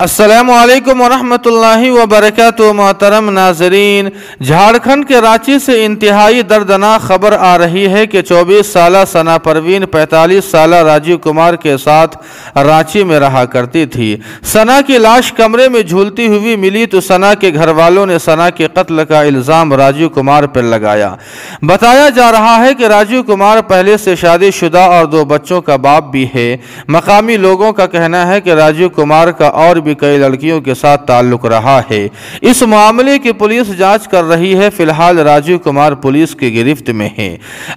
अस्सलामुअलैकुम वरहमतुल्लाहि वबरकातुहू। मोहतरम नाजरीन, झारखंड के रांची से इंतहाई दर्दनाक खबर आ रही है कि 24 साला सना परवीन 45 साला राजीव कुमार के साथ रांची में रहा करती थी। सना की लाश कमरे में झूलती हुई मिली तो सना के घर वालों ने सना के कत्ल का इल्ज़ाम राजीव कुमार पर लगाया। बताया जा रहा है कि राजीव कुमार पहले से शादीशुदा और 2 बच्चों का बाप भी है। मकामी लोगों का कहना है कि राजीव कुमार का और भी कई लड़कियों के साथ ताल्लुक रहा है। इस मामले की पुलिस जांच कर रही है। फिलहाल राजीव कुमार पुलिस की गिरफ्त में है।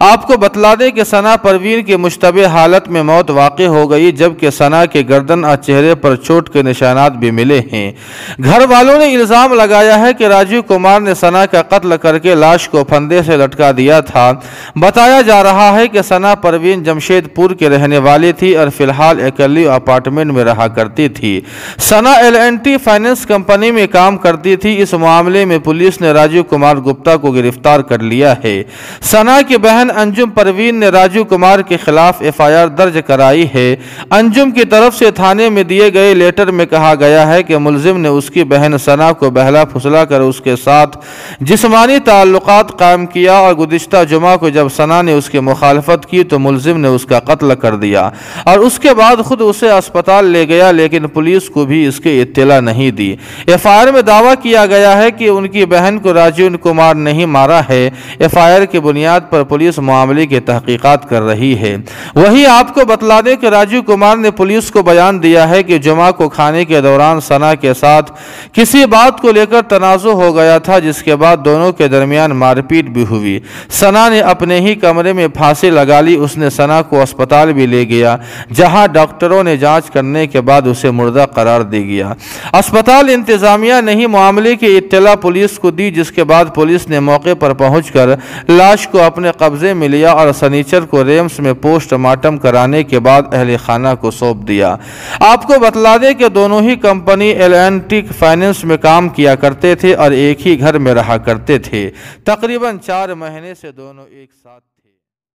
आपको बतला दें कि सना परवीन की मुश्तबे हालत में मौत वाक़ई हो गई, जबकि सना के गर्दन और चेहरे पर चोट के निशानात भी मिले हैं। घर वालों ने इल्ज़ाम लगाया है कि राजीव कुमार ने सना का कत्ल करके लाश को फंदे से लटका दिया था। बताया जा रहा है कि सना परवीन जमशेदपुर के रहने वाली थी और फिलहाल अकेली अपार्टमेंट में रहा करती थी। सना L&T फाइनेंस कंपनी में काम करती थी। इस मामले में पुलिस ने राजीव कुमार गुप्ता को गिरफ्तार कर लिया है। सना की बहन अंजुम परवीन ने राजीव कुमार के खिलाफ FIR दर्ज कराई है। अंजुम की तरफ से थाने में दिए गए लेटर में कहा गया है कि मुलजिम ने उसकी बहन सना को बहला फुसला कर उसके साथ जिस्मानी ताल्लुकात कायम किया और गुज़िश्ता जुमा को जब सना ने उसकी मुखालफत की तो मुलजिम ने उसका कत्ल कर दिया और उसके बाद खुद उसे अस्पताल ले गया, लेकिन पुलिस को भी इसकी इत्तला नहीं दी। FIR में दावा किया गया है कि उनकी बहन को राजीव कुमार नहीं मारा है। FIR की बुनियाद पर पुलिस मामले की तहकीकात कर रही है। वहीं आपको बतला दें कि राजीव कुमार ने पुलिस को बयान दिया है कि जुमा को खाने के दौरान सना के साथ किसी बात को लेकर तनाज़ु हो गया था, जिसके बाद दोनों के दरमियान मारपीट भी हुई। सना ने अपने ही कमरे में फांसी लगा ली। उसने सना को अस्पताल भी ले गया, जहां डॉक्टरों ने जांच करने के बाद उसे मुर्दा करार दे गया। अस्पताल इंतजामिया ने ही मामले की इत्तला पुलिस को दी, जिसके बाद पुलिस ने मौके पर पहुंचकर लाश को अपने कब्जे में लिया और शनिचर को रेम्स में पोस्टमार्टम कराने के बाद अहले खाना को सौंप दिया। आपको बतला दें कि दोनों ही कंपनी L&T फाइनेंस में काम किया करते थे और एक ही घर में रहा करते थे। तकरीबन 4 महीने से दोनों एक साथ